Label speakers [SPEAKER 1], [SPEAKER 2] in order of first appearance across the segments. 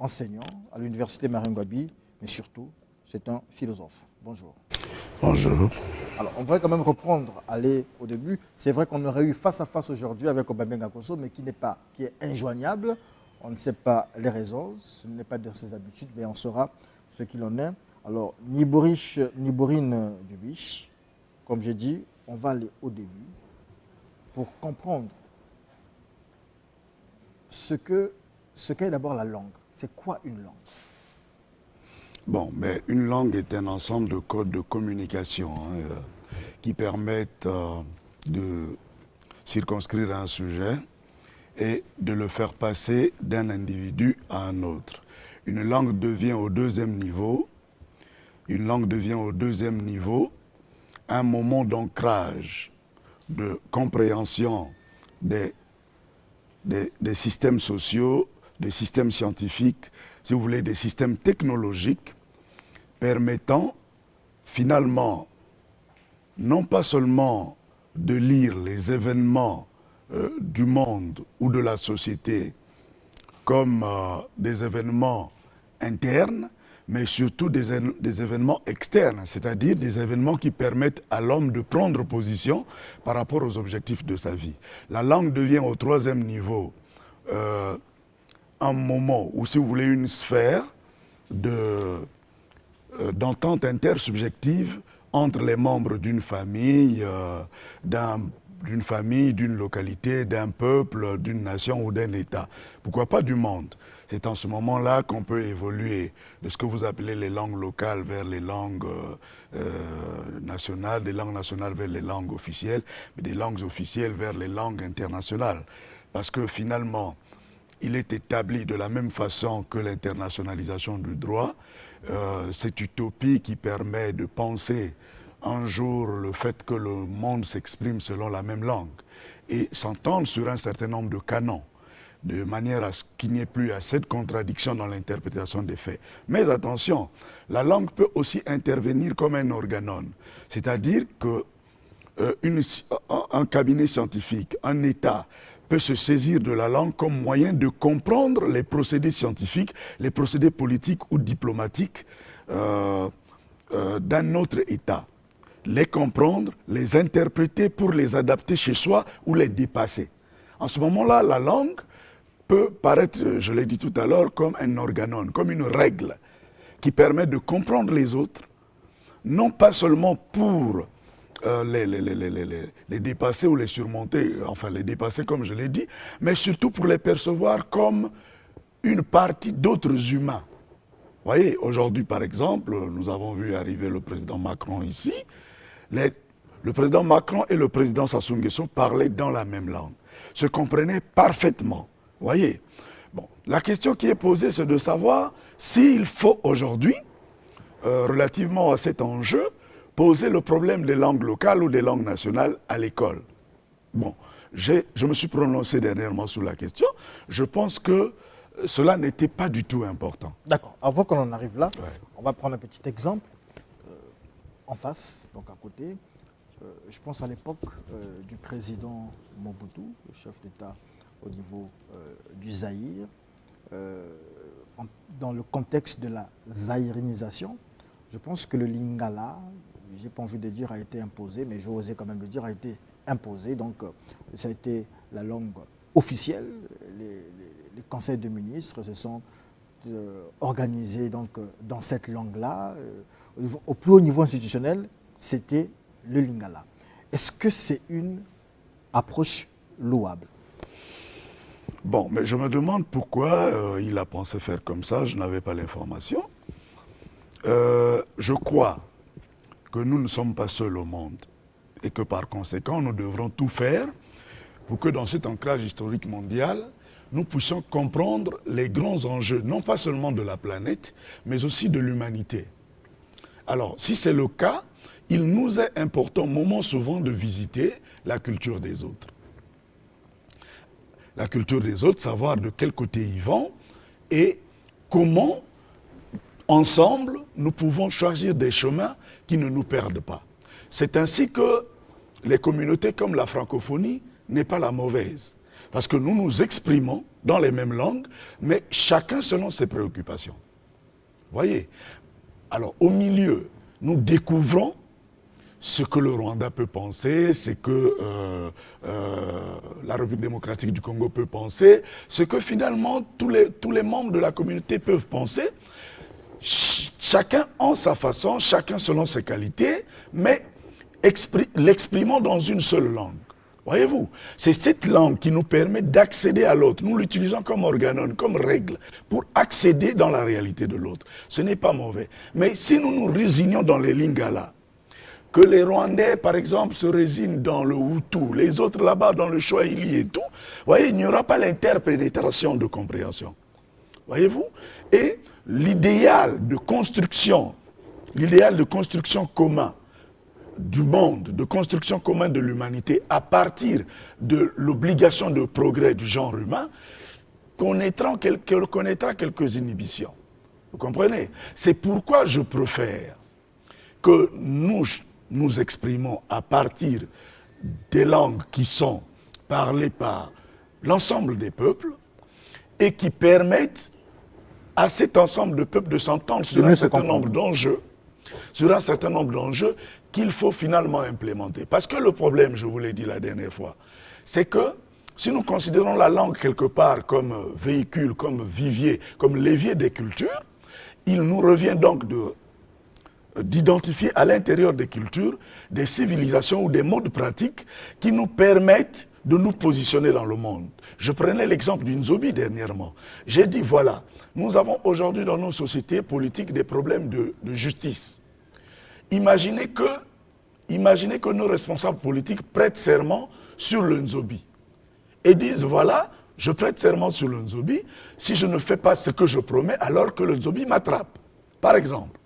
[SPEAKER 1] enseignant à l'université Marine-Ngouabi, mais surtout, c'est un philosophe. Bonjour.
[SPEAKER 2] Bonjour.
[SPEAKER 1] Alors, on va quand même reprendre, aller au début. C'est vrai qu'on aurait eu face à face aujourd'hui avec Obambenga Kosso, mais qui est injoignable. On ne sait pas les raisons, ce n'est pas de ses habitudes, mais on saura ce qu'il en est. Alors, ni Bourine Dubiche, comme j'ai dit, on va aller au début pour comprendre ce qu'est d'abord la langue. C'est quoi une langue?
[SPEAKER 2] Bon, mais une langue est un ensemble de codes de communication qui permettent de circonscrire un sujet et de le faire passer d'un individu à un autre. Une langue devient au deuxième niveau. Une langue devient au deuxième niveau un moment d'ancrage, de compréhension des systèmes sociaux, des systèmes scientifiques, si vous voulez, des systèmes technologiques permettant finalement non pas seulement de lire les événements du monde ou de la société comme des événements internes, mais surtout des événements externes, c'est-à-dire des événements qui permettent à l'homme de prendre position par rapport aux objectifs de sa vie. La langue devient au troisième niveau un moment où, si vous voulez, une sphère d'entente intersubjective entre les membres d'une famille, d'une localité, d'un peuple, d'une nation ou d'un État. Pourquoi pas du monde? C'est en ce moment-là qu'on peut évoluer de ce que vous appelez les langues locales vers les langues nationales, des langues nationales vers les langues officielles, mais des langues officielles vers les langues internationales. Parce que finalement, il est établi de la même façon que l'internationalisation du droit, cette utopie qui permet de penser un jour le fait que le monde s'exprime selon la même langue et s'entendre sur un certain nombre de canons, de manière à ce qu'il n'y ait plus assez de contradictions dans l'interprétation des faits. Mais attention, la langue peut aussi intervenir comme un organone, c'est-à-dire qu'un cabinet scientifique, un État, peut se saisir de la langue comme moyen de comprendre les procédés scientifiques, les procédés politiques ou diplomatiques d'un autre État. Les comprendre, les interpréter pour les adapter chez soi ou les dépasser. En ce moment-là, la langue peut paraître, je l'ai dit tout à l'heure, comme un organone, comme une règle qui permet de comprendre les autres, non pas seulement pour les dépasser ou les surmonter, enfin les dépasser comme je l'ai dit, mais surtout pour les percevoir comme une partie d'autres humains. Vous voyez, aujourd'hui par exemple, nous avons vu arriver le président Macron ici. Le président Macron et le président Sassou Nguesso parlaient dans la même langue, se comprenaient parfaitement. Vous voyez, bon, la question qui est posée, c'est de savoir s'il faut aujourd'hui, relativement à cet enjeu, poser le problème des langues locales ou des langues nationales à l'école. Bon, je me suis prononcé dernièrement sur la question. Je pense que cela n'était pas du tout important.
[SPEAKER 1] D'accord. Avant qu'on en arrive là, on va prendre un petit exemple en face, donc à côté. Je pense à l'époque du président Mobutu, le chef d'État au niveau du Zaïre, dans le contexte de la zaïrinisation. Je pense que le lingala, j'ai pas envie de dire a été imposé, mais j'ai osé quand même le dire, a été imposé. Donc, ça a été la langue officielle. Les conseils de ministres se sont organisés donc, dans cette langue-là. Au plus haut niveau institutionnel, c'était le lingala. Est-ce que c'est une approche louable?
[SPEAKER 2] Bon, mais je me demande pourquoi il a pensé faire comme ça. Je n'avais pas l'information. Je crois que nous ne sommes pas seuls au monde et que par conséquent, nous devrons tout faire pour que dans cet ancrage historique mondial, nous puissions comprendre les grands enjeux, non pas seulement de la planète, mais aussi de l'humanité. Alors, si c'est le cas, il nous est important, moment souvent, de visiter la culture des autres. La culture des autres, savoir de quel côté ils vont et comment ensemble, nous pouvons choisir des chemins qui ne nous perdent pas. C'est ainsi que les communautés comme la francophonie n'est pas la mauvaise. Parce que nous nous exprimons dans les mêmes langues, mais chacun selon ses préoccupations. Voyez? Alors, au milieu, nous découvrons ce que le Rwanda peut penser, ce que la République démocratique du Congo peut penser, ce que finalement tous les membres de la communauté peuvent penser, chacun en sa façon, chacun selon ses qualités, mais l'exprimant dans une seule langue. Voyez-vous, c'est cette langue qui nous permet d'accéder à l'autre. Nous l'utilisons comme organon, comme règle, pour accéder dans la réalité de l'autre. Ce n'est pas mauvais. Mais si nous nous résignons dans les Lingala, que les Rwandais, par exemple, se résignent dans le Hutu, les autres là-bas dans le Swahili et tout, voyez, il n'y aura pas l'interprétation de compréhension. Voyez-vous? Et l'idéal de construction commun du monde, de construction commune de l'humanité à partir de l'obligation de progrès du genre humain, connaîtra quelques inhibitions. Vous comprenez? C'est pourquoi je préfère que nous exprimons à partir des langues qui sont parlées par l'ensemble des peuples et qui permettent à cet ensemble de peuples de s'entendre sur un certain nombre d'enjeux, qu'il faut finalement implémenter. Parce que le problème, je vous l'ai dit la dernière fois, c'est que si nous considérons la langue quelque part comme véhicule, comme vivier, comme levier des cultures, il nous revient donc d'identifier à l'intérieur des cultures des civilisations ou des modes pratiques qui nous permettent de nous positionner dans le monde. Je prenais l'exemple d'une Nzobi dernièrement. J'ai dit, voilà, nous avons aujourd'hui dans nos sociétés politiques des problèmes de justice. Imaginez que nos responsables politiques prêtent serment sur le Nzobi et disent, voilà, je prête serment sur le Nzobi, si je ne fais pas ce que je promets, alors que le Nzobi m'attrape, par exemple.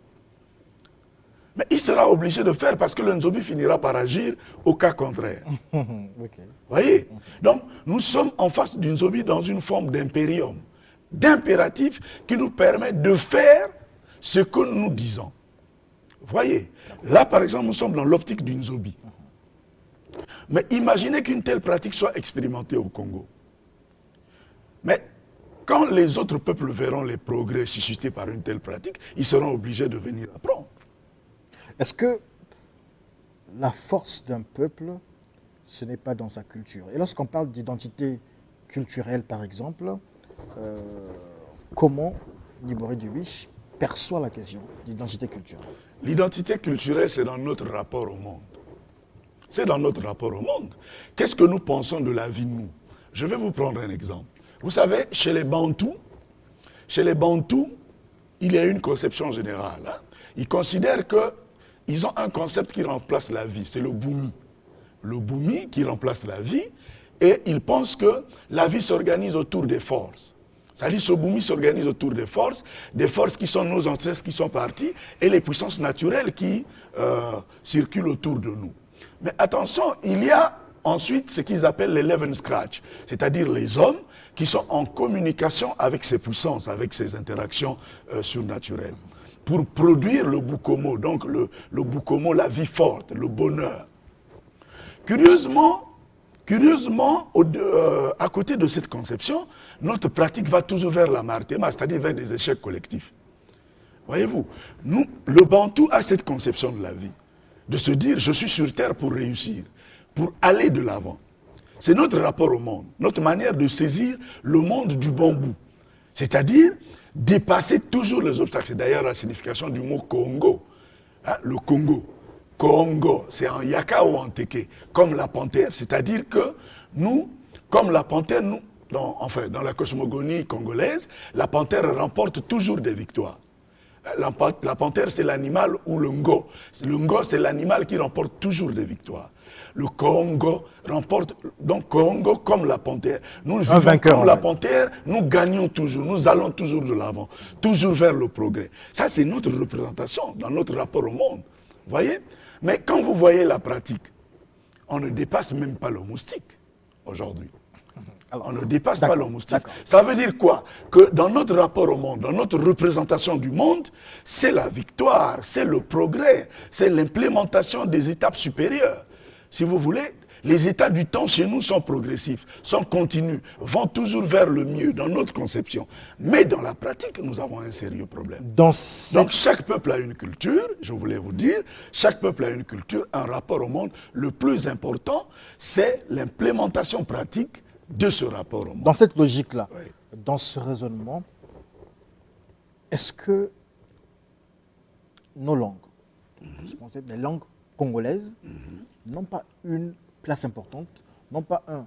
[SPEAKER 2] Mais il sera obligé de faire parce que le Nzobi finira par agir au cas contraire. Okay. Voyez? Donc, nous sommes en face du Nzobi dans une forme d'impérium, d'impératif qui nous permet de faire ce que nous disons. Voyez? Là, par exemple, nous sommes dans l'optique du Nzobi. Mais imaginez qu'une telle pratique soit expérimentée au Congo. Mais quand les autres peuples verront les progrès suscités par une telle pratique, ils seront obligés de venir apprendre.
[SPEAKER 1] Est-ce que la force d'un peuple, ce n'est pas dans sa culture? Et lorsqu'on parle d'identité culturelle, par exemple, comment Nibori Dubish perçoit la question d'identité culturelle?
[SPEAKER 2] L'identité culturelle, c'est dans notre rapport au monde. C'est dans notre rapport au monde. Qu'est-ce que nous pensons de la vie, nous? Je vais vous prendre un exemple. Vous savez, chez les Bantous, il y a une conception générale. Hein. Ils considèrent qu'ils ont un concept qui remplace la vie, c'est le boumi. Le boumi qui remplace la vie, et ils pensent que la vie s'organise autour des forces. C'est-à-dire que ce boumi s'organise autour des forces qui sont nos ancêtres qui sont partis, et les puissances naturelles qui circulent autour de nous. Mais attention, il y a ensuite ce qu'ils appellent les Leven Scratch, c'est-à-dire les hommes qui sont en communication avec ces puissances, avec ces interactions surnaturelles, pour produire le Bukomo, donc le Bukomo, la vie forte, le bonheur. Curieusement, à côté de cette conception, notre pratique va toujours vers la martéma, c'est-à-dire vers des échecs collectifs. Voyez-vous, le Bantou a cette conception de la vie, de se dire, je suis sur terre pour réussir, pour aller de l'avant. C'est notre rapport au monde, notre manière de saisir le monde du bon bout. C'est-à-dire dépasser toujours les obstacles. C'est d'ailleurs la signification du mot Congo. Hein, le Congo. Congo, c'est en yaka ou en teke, comme la panthère. C'est-à-dire que nous, comme la panthère, dans la cosmogonie congolaise, la panthère remporte toujours des victoires. La panthère, c'est l'animal ou le ngo. Le ngo, c'est l'animal qui remporte toujours des victoires. Le Congo remporte, donc Congo comme la panthère. Nous vivons comme la panthère, nous gagnons toujours, nous allons toujours de l'avant, toujours vers le progrès. Ça, c'est notre représentation dans notre rapport au monde. Vous voyez? Mais quand vous voyez la pratique, on ne dépasse même pas le moustique aujourd'hui. On ne dépasse pas le moustique. Ça veut dire quoi? Que dans notre rapport au monde, dans notre représentation du monde, c'est la victoire, c'est le progrès, c'est l'implémentation des étapes supérieures. Si vous voulez, Les états du temps chez nous sont progressifs, sont continus, vont toujours vers le mieux dans notre conception. Mais dans la pratique, nous avons un sérieux problème. Donc chaque peuple a une culture, je voulais vous dire, chaque peuple a une culture, un rapport au monde. Le plus important, c'est l'implémentation pratique de ce rapport au monde.
[SPEAKER 1] Dans cette logique-là, oui, dans ce raisonnement, est-ce que nos langues, les langues congolaises, n'ont pas une place importante, n'ont pas un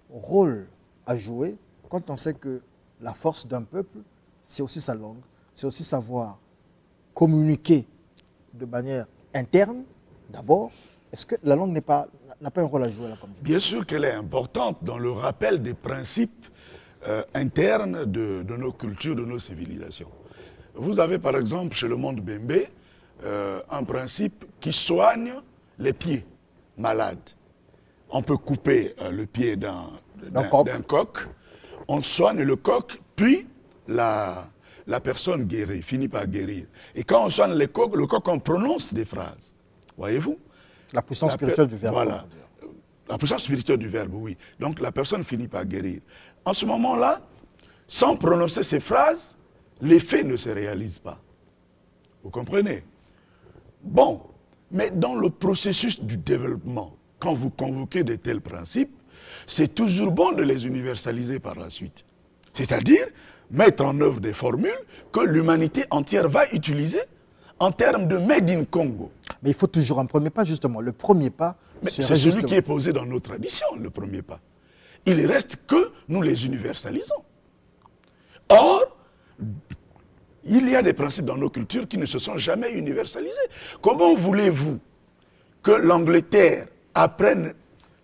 [SPEAKER 1] rôle à jouer quand on sait que la force d'un peuple, c'est aussi sa langue, c'est aussi savoir communiquer de manière interne, d'abord. Est-ce que la langue n'a pas un rôle à jouer là comme ça?
[SPEAKER 2] Bien sûr qu'elle est importante dans le rappel des principes internes de nos cultures, de nos civilisations. Vous avez par exemple chez le monde Bembe un principe qui soigne les pieds malades. On peut couper le pied d'un coq, on soigne le coq, puis la personne guérit, finit par guérir. Et quand on soigne le coq, on prononce des phrases. Voyez-vous?
[SPEAKER 1] La puissance spirituelle du verbe.
[SPEAKER 2] Voilà. La puissance spirituelle du verbe, oui. Donc la personne finit par guérir. En ce moment-là, sans prononcer ces phrases, l'effet ne se réalise pas. Vous comprenez? Bon, mais dans le processus du développement, quand vous convoquez de tels principes, c'est toujours bon de les universaliser par la suite. C'est-à-dire mettre en œuvre des formules que l'humanité entière va utiliser en termes de Made in Congo.
[SPEAKER 1] Mais il faut toujours un premier pas, justement. Le premier pas,
[SPEAKER 2] c'est celui qui est posé dans nos traditions, le premier pas. Il reste que nous les universalisons. Or, il y a des principes dans nos cultures qui ne se sont jamais universalisés. Comment voulez-vous que l'Angleterre apprenne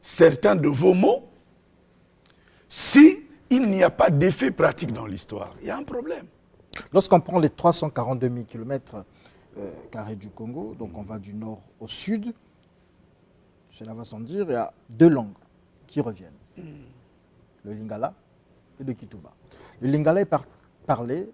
[SPEAKER 2] certains de vos mots si il n'y a pas d'effet pratique dans l'histoire? Il y a un problème.
[SPEAKER 1] Lorsqu'on prend les 342 000 km carrés du Congo, donc on va du nord au sud, cela va sans dire, il y a deux langues qui reviennent. Le Lingala et le Kituba. Le Lingala est parlé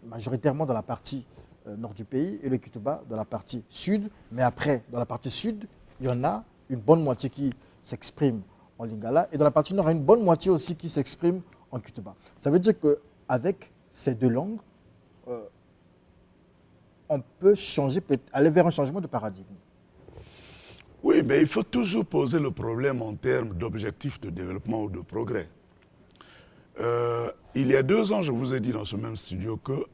[SPEAKER 1] majoritairement dans la partie nord du pays et le Kituba dans la partie sud. Mais après, dans la partie sud, il y en a une bonne moitié qui s'exprime en Lingala et dans la partie nord, il y a une bonne moitié aussi qui s'exprime en Kituba. Ça veut dire qu'avec ces deux langues, on peut changer, aller vers un changement de paradigme.
[SPEAKER 2] Oui, mais il faut toujours poser le problème en termes d'objectifs de développement ou de progrès. Il y a 2 ans, je vous ai dit dans ce même studio que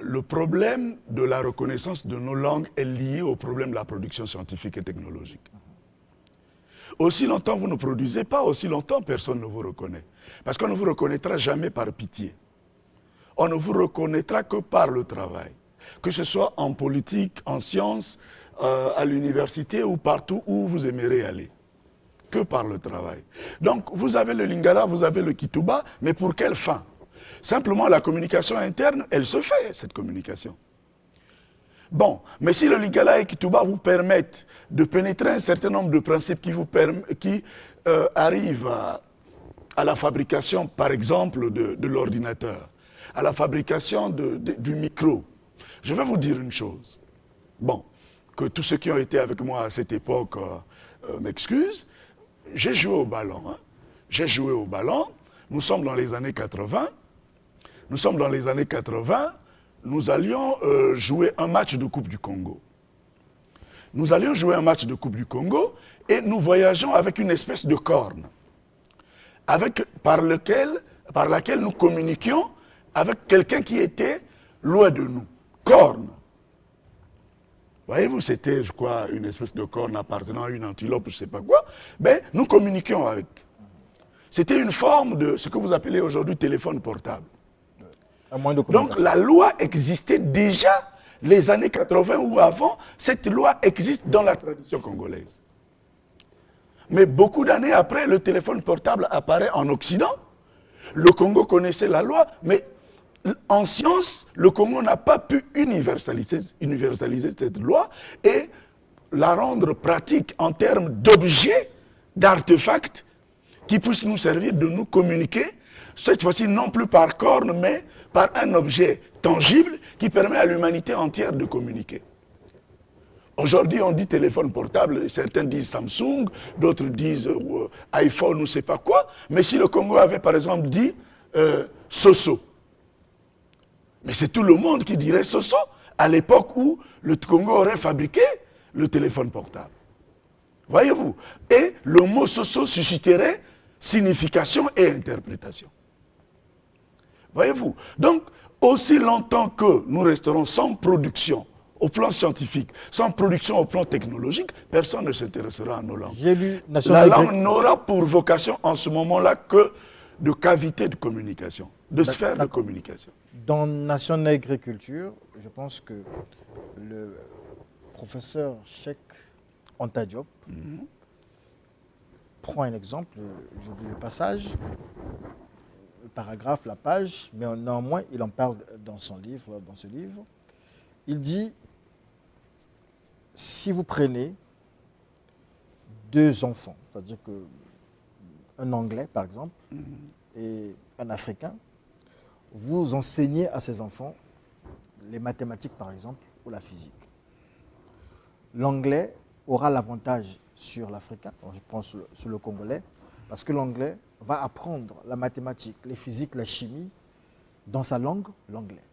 [SPEAKER 2] le problème de la reconnaissance de nos langues est lié au problème de la production scientifique et technologique. Aussi longtemps vous ne produisez pas, aussi longtemps personne ne vous reconnaît. Parce qu'on ne vous reconnaîtra jamais par pitié. On ne vous reconnaîtra que par le travail. Que ce soit en politique, en sciences, à l'université ou partout où vous aimeriez aller. Que par le travail. Donc, vous avez le Lingala, vous avez le Kituba, mais pour quelle fin? Simplement, la communication interne, elle se fait, cette communication. Bon, mais si le Lingala et Kituba vous permettent de pénétrer un certain nombre de principes qui arrivent à la fabrication, par exemple, de l'ordinateur, à la fabrication du micro, je vais vous dire une chose. Bon, que tous ceux qui ont été avec moi à cette époque m'excusent. J'ai joué au ballon. Hein. J'ai joué au ballon. Nous sommes dans les années 80. Nous sommes dans les années 80. Nous allions jouer un match de Coupe du Congo. Nous allions jouer un match de Coupe du Congo et nous voyageons avec une espèce de corne par laquelle nous communiquions avec quelqu'un qui était loin de nous. Corne. Voyez-vous, c'était, je crois, une espèce de corne appartenant à une antilope, je ne sais pas quoi. Ben, nous communiquions avec. C'était une forme de ce que vous appelez aujourd'hui téléphone portable. Donc la loi existait déjà les années 80 ou avant. Cette loi existe dans la tradition congolaise. Mais beaucoup d'années après, le téléphone portable apparaît en Occident. Le Congo connaissait la loi, mais en science, le Congo n'a pas pu universaliser cette loi et la rendre pratique en termes d'objets, d'artefacts qui puissent nous servir de nous communiquer, cette fois-ci non plus par corne, mais par un objet tangible qui permet à l'humanité entière de communiquer. Aujourd'hui, on dit téléphone portable, certains disent Samsung, d'autres disent iPhone ou ne sais pas quoi. Mais si le Congo avait par exemple dit Soso, mais c'est tout le monde qui dirait Soso à l'époque où le Congo aurait fabriqué le téléphone portable. Voyez-vous? Et le mot Soso susciterait signification et interprétation. Voyez-vous? Donc, aussi longtemps que nous resterons sans production au plan scientifique, sans production au plan technologique, personne ne s'intéressera à nos langues. La langue n'aura pour vocation en ce moment-là que de cavité de communication, de sphère de communication.
[SPEAKER 1] Dans Nation Agriculture, je pense que le professeur Cheikh Anta Diop prend un exemple, j'oublie le passage, le paragraphe, la page, mais néanmoins, il en parle dans son livre, dans ce livre. Il dit, si vous prenez deux enfants, c'est-à-dire qu'un Anglais, par exemple, et un Africain, vous enseignez à ces enfants les mathématiques, par exemple, ou la physique. L'Anglais aura l'avantage sur l'Africain, je pense sur le Congolais, parce que l'Anglais va apprendre la mathématique, les physiques, la chimie, dans sa langue, l'anglais.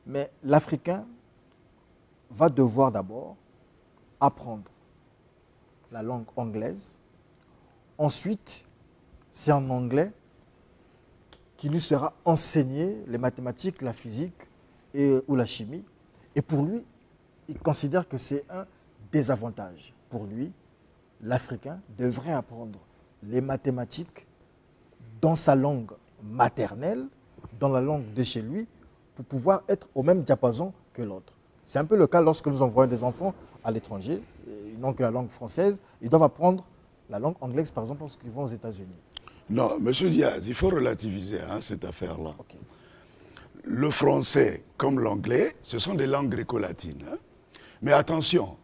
[SPEAKER 1] Mais l'Africain va devoir d'abord apprendre la langue anglaise. Ensuite, c'est en anglais qu'il lui sera enseigné les mathématiques, la physique ou la chimie. Et pour lui, il considère que c'est un désavantage. Pour lui, l'Africain devrait apprendre les mathématiques dans sa langue maternelle, dans la langue de chez lui, pour pouvoir être au même diapason que l'autre. C'est un peu le cas lorsque nous envoyons des enfants à l'étranger, ils n'ont que la langue française, ils doivent apprendre la langue anglaise, par exemple, lorsqu'ils vont aux États-Unis.
[SPEAKER 2] Non, M. Diaz, il faut relativiser cette affaire-là.
[SPEAKER 1] Okay.
[SPEAKER 2] Le français comme l'anglais, ce sont des langues gréco-latines. Mais attention,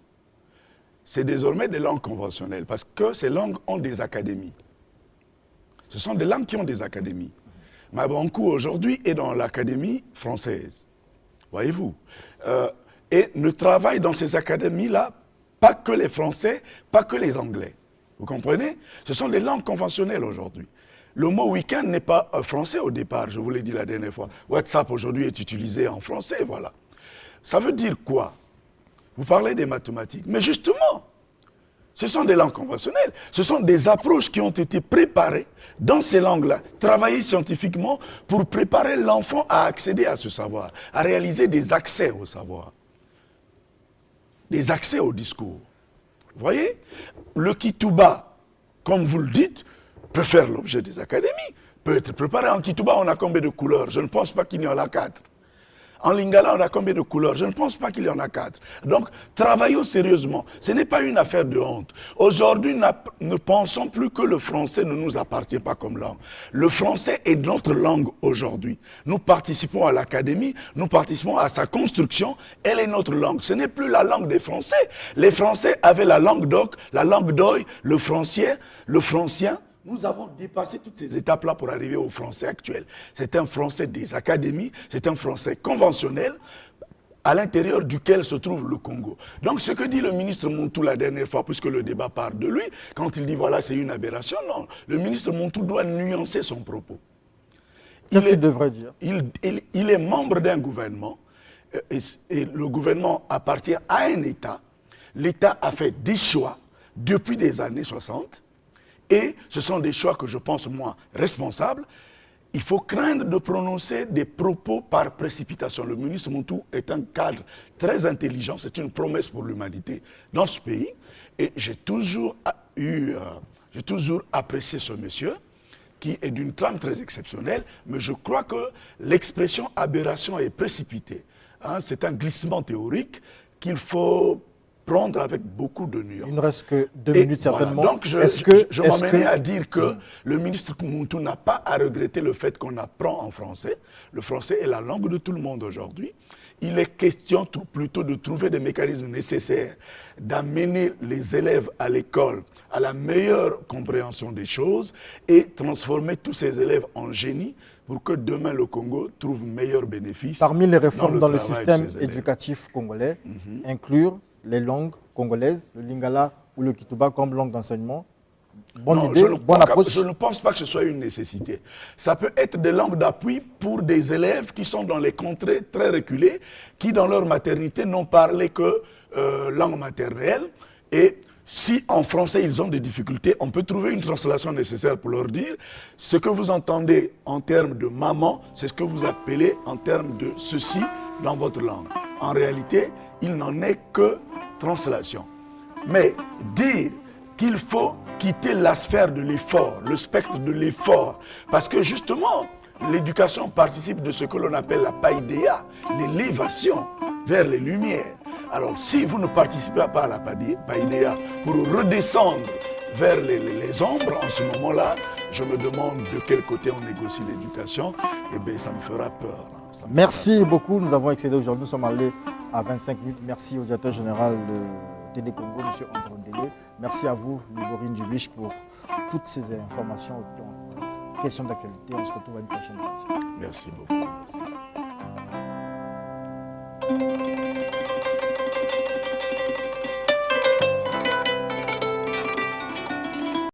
[SPEAKER 2] c'est désormais des langues conventionnelles, parce que ces langues ont des académies. Ce sont des langues qui ont des académies. Mabankou, aujourd'hui, est dans l'académie française. Voyez-vous. Et ne travaille dans ces académies-là pas que les Français, pas que les Anglais. Vous comprenez? Ce sont des langues conventionnelles aujourd'hui. Le mot week-end n'est pas français au départ, je vous l'ai dit la dernière fois. WhatsApp aujourd'hui est utilisé en français, voilà. Ça veut dire quoi? Vous parlez des mathématiques, mais justement, ce sont des langues conventionnelles. Ce sont des approches qui ont été préparées dans ces langues-là, travaillées scientifiquement pour préparer l'enfant à accéder à ce savoir, à réaliser des accès au savoir, des accès au discours. Vous voyez? Le Kitouba, comme vous le dites, peut faire l'objet des académies, peut être préparé. En Kitouba, on a combien de couleurs? Je ne pense pas qu'il y en a 4. En Lingala, on a combien de couleurs? Je ne pense pas qu'il y en a 4. Donc, travaillons sérieusement. Ce n'est pas une affaire de honte. Aujourd'hui, ne pensons plus que le français ne nous appartient pas comme langue. Le français est notre langue aujourd'hui. Nous participons à l'académie, nous participons à sa construction. Elle est notre langue. Ce n'est plus la langue des Français. Les Français avaient la langue d'oc, la langue d'oï, le francien. Nous avons dépassé toutes ces étapes-là pour arriver au français actuel. C'est un français des académies, c'est un français conventionnel à l'intérieur duquel se trouve le Congo. Donc ce que dit le ministre Montou la dernière fois, puisque le débat part de lui, quand il dit voilà c'est une aberration, non. Le ministre Montou doit nuancer son propos.
[SPEAKER 1] Qu'est-ce qu'il devrait dire?
[SPEAKER 2] Il est membre d'un gouvernement et le gouvernement appartient à un État. L'État a fait des choix depuis les années 60. Et ce sont des choix que je pense, moi, responsables. Il faut craindre de prononcer des propos par précipitation. Le ministre Montou est un cadre très intelligent. C'est une promesse pour l'humanité dans ce pays. Et j'ai toujours apprécié ce monsieur, qui est d'une trame très exceptionnelle. Mais je crois que l'expression aberration est précipitée. C'est un glissement théorique qu'il faut prendre avec beaucoup de nuances.
[SPEAKER 1] Il ne reste que 2 minutes certainement.
[SPEAKER 2] Voilà. Donc je m'emmènais à dire que le ministre Montou n'a pas à regretter le fait qu'on apprend en français. Le français est la langue de tout le monde aujourd'hui. Il est question plutôt de trouver des mécanismes nécessaires, d'amener les élèves à l'école à la meilleure compréhension des choses et transformer tous ces élèves en génie pour que demain le Congo trouve meilleur bénéfice.
[SPEAKER 1] Parmi les réformes dans le système éducatif congolais, inclure les langues congolaises, le lingala ou le kituba comme langue d'enseignement? Bonne
[SPEAKER 2] Non,
[SPEAKER 1] idée, bonne approche.
[SPEAKER 2] je ne pense pas que ce soit une nécessité. Ça peut être des langues d'appui pour des élèves qui sont dans les contrées très reculées, qui dans leur maternité n'ont parlé que langue maternelle. Et si en français ils ont des difficultés, on peut trouver une translation nécessaire pour leur dire ce que vous entendez en termes de maman, c'est ce que vous appelez en termes de ceci dans votre langue. En réalité, il n'en est que translation. Mais dire qu'il faut quitter la sphère de l'effort, le spectre de l'effort, parce que justement, l'éducation participe de ce que l'on appelle la païdéa, l'élévation vers les lumières. Alors, si vous ne participez pas à la païdéa pour redescendre vers les ombres en ce moment-là, je me demande de quel côté on négocie l'éducation, et bien ça me fera peur.
[SPEAKER 1] Merci beaucoup, nous avons excédé aujourd'hui, nous sommes allés à 25 minutes. Merci au directeur général de TD Congo, M. André Ndélé. Merci à vous, Liborine Dubiche, pour toutes ces informations, questions d'actualité. On se retrouve à une prochaine émission.
[SPEAKER 2] Merci beaucoup. Merci.